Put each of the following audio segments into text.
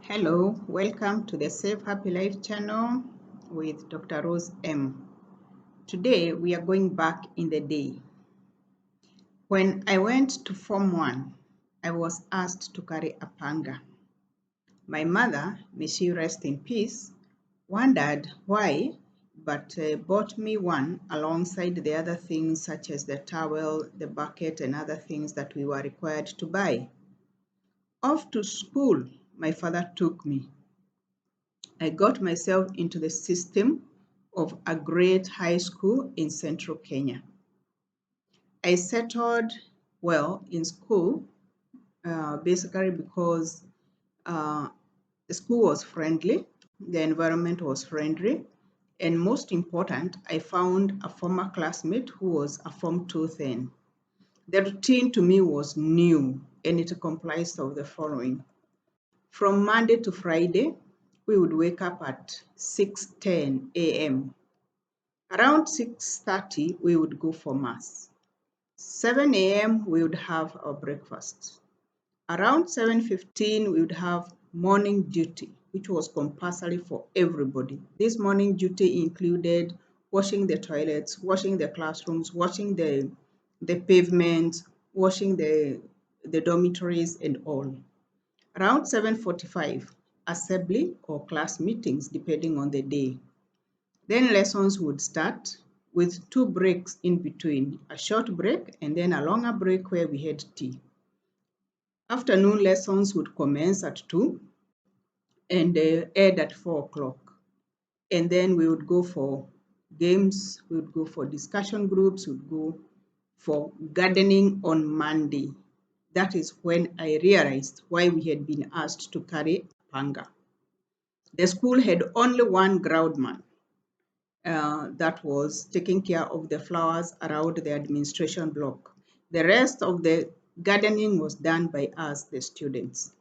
Hello, welcome to the Safe Happy Life channel with Dr. Rose M. Today we are going back in the day. When I went to Form 1, I was asked to carry a panga. My mother, may she rest in peace, wondered why, but bought me one alongside the other things such as the towel, the bucket, and other things that we were required to buy. Off to school, my father took me. I got myself into the system of a great high school in central Kenya. I settled well in school, basically because the school was friendly, the environment was friendly, and most important, I found a former classmate who was a Form 2 then. The routine to me was new, and it comprised of the following. From Monday to Friday, we would wake up at 6:10 a.m. Around 6:30, we would go for mass. 7 a.m., we would have our breakfast. Around 7:15, we would have morning duty, which was compulsory for everybody. This morning duty included washing the toilets, washing the classrooms, washing the pavement, washing the dormitories and all. Around 7:45, assembly or class meetings, depending on the day. Then lessons would start with 2 breaks in between, a short break and then a longer break where we had tea. Afternoon lessons would commence at 2 and end at 4 o'clock. And then we would go for games, we would go for discussion groups, we would go for gardening on Monday. That is when I realized why we had been asked to carry a panga. The school had only one groundman that was taking care of the flowers around the administration block. The rest of the gardening was done by us, the students.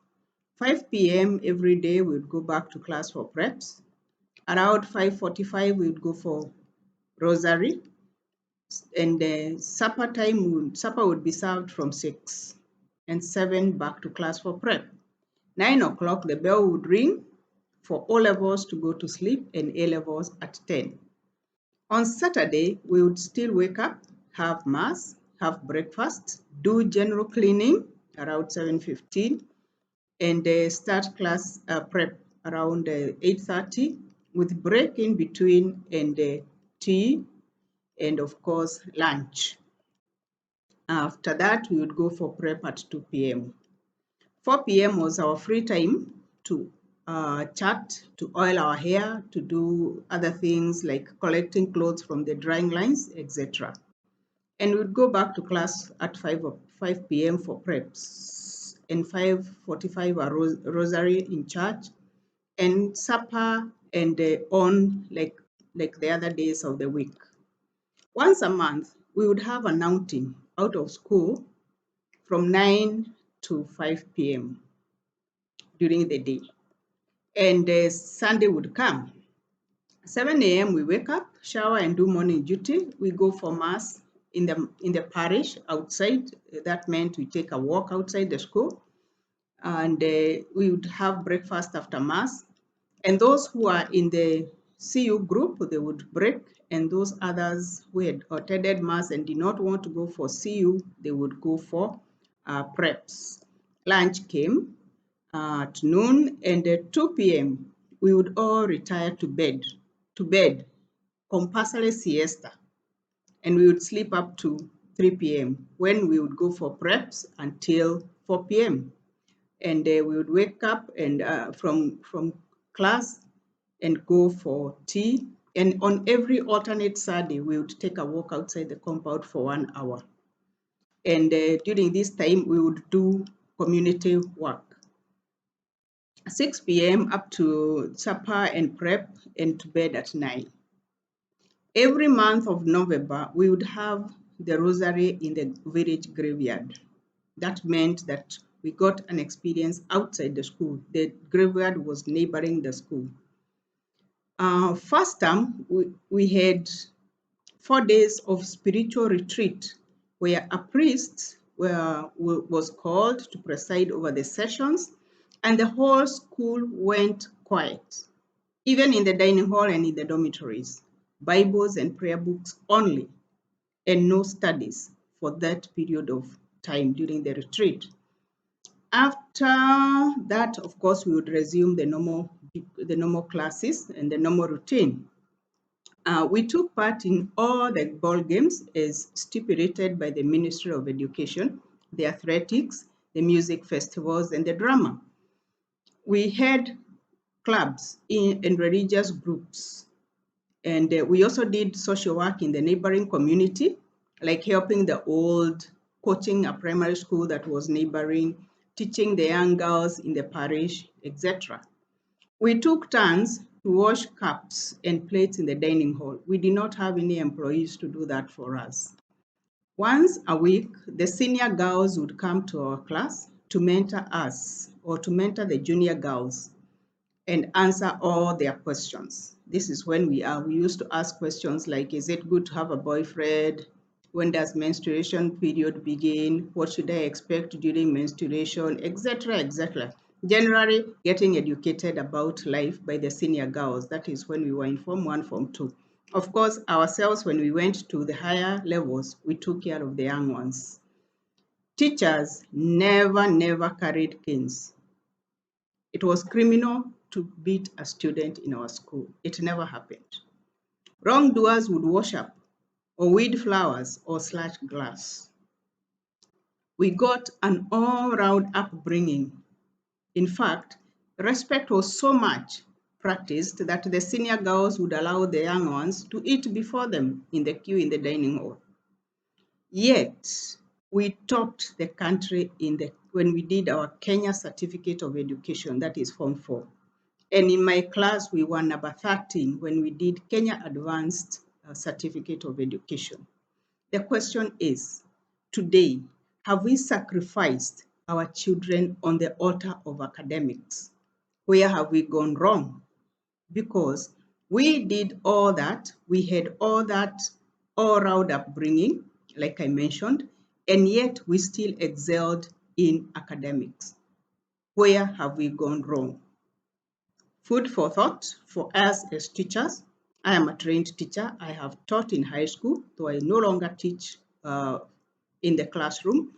5 p.m. every day, we would go back to class for preps. Around 5:45, we would go for rosary. And supper would be served from 6 and 7 back to class for prep. 9 o'clock, the bell would ring for O levels to go to sleep and A levels at 10. On Saturday, we would still wake up, have mass, have breakfast, do general cleaning around 7:15, and start class prep around 8:30 with break in between and tea and of course lunch. After that, we would go for prep at 2 p.m. 4 p.m. was our free time to chat, to oil our hair, to do other things like collecting clothes from the drying lines, etc. And we'd go back to class at 5 p.m. for preps and 5:45 a rosary in church and supper and on like the other days of the week. Once a month, we would have an outing out of school from 9 to 5 p.m. during the day. And Sunday would come. 7 a.m. we wake up, shower and do morning duty. We go for mass in the parish outside. That meant we take a walk outside the school. And we would have breakfast after mass. And those who are in the CU group, they would break. And those others who had attended mass and did not want to go for CU, they would go for preps. Lunch came at noon, and at 2 p.m. we would all retire to bed, compulsory siesta, and we would sleep up to 3 p.m. when we would go for preps until 4 p.m. And we would wake up and from class and go for tea. And on every alternate Saturday, we would take a walk outside the compound for 1 hour. And during this time, we would do community work. 6 p.m. up to supper and prep and to bed at 9. Every month of November, we would have the rosary in the village graveyard. That meant that we got an experience outside the school. The graveyard was neighboring the school. First term, we had 4 days of spiritual retreat where a priest was called to preside over the sessions, and the whole school went quiet. Even in the dining hall and in the dormitories, Bibles and prayer books only, and no studies for that period of time during the retreat. After that, of course, we would resume the normal classes and the normal routine. We took part in all the ball games as stipulated by the Ministry of Education, the athletics, the music festivals, and the drama. We had clubs and religious groups, and we also did social work in the neighboring community, like helping the old, coaching a primary school that was neighboring, teaching the young girls in the parish, etc. We took turns to wash cups and plates in the dining hall. We did not have any employees to do that for us. Once a week, the senior girls would come to our class to mentor us or to mentor the junior girls and answer all their questions. This is when we used to ask questions like, is it good to have a boyfriend? When does menstruation period begin? What should I expect during menstruation, etc., etc. Generally, getting educated about life by the senior girls. That is when we were in Form 1, Form 2. Of course, ourselves, when we went to the higher levels, we took care of the young ones. Teachers never carried canes. It was criminal to beat a student in our school. It never happened. Wrongdoers would wash up or weed flowers or slash glass. We got an all-round upbringing. In fact, respect was so much practiced that the senior girls would allow the young ones to eat before them in the queue in the dining hall. Yet, we topped the country when we did our Kenya Certificate of Education, that is Form 4. And in my class, we were number 13 when we did Kenya Advanced Certificate of Education. The question is, today, have we sacrificed our children on the altar of academics? Where have we gone wrong? Because we did all that, we had all that all-round upbringing, like I mentioned, and yet we still excelled in academics. Where have we gone wrong? Food for thought for us as teachers. I am a trained teacher. I have taught in high school, though I no longer teach in the classroom.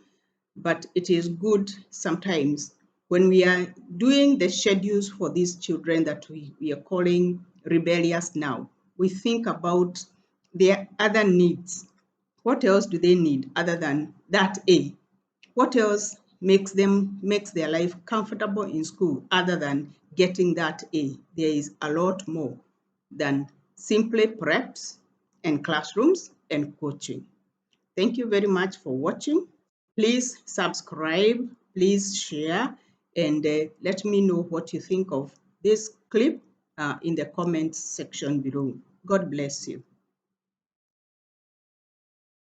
But it is good sometimes when we are doing the schedules for these children that we are calling rebellious now. We think about their other needs. What else do they need other than that A? What else makes their life comfortable in school other than getting that A? There is a lot more than simply preps and classrooms and coaching. Thank you very much for watching. Please subscribe, please share, and let me know what you think of this clip in the comments section below. God bless you.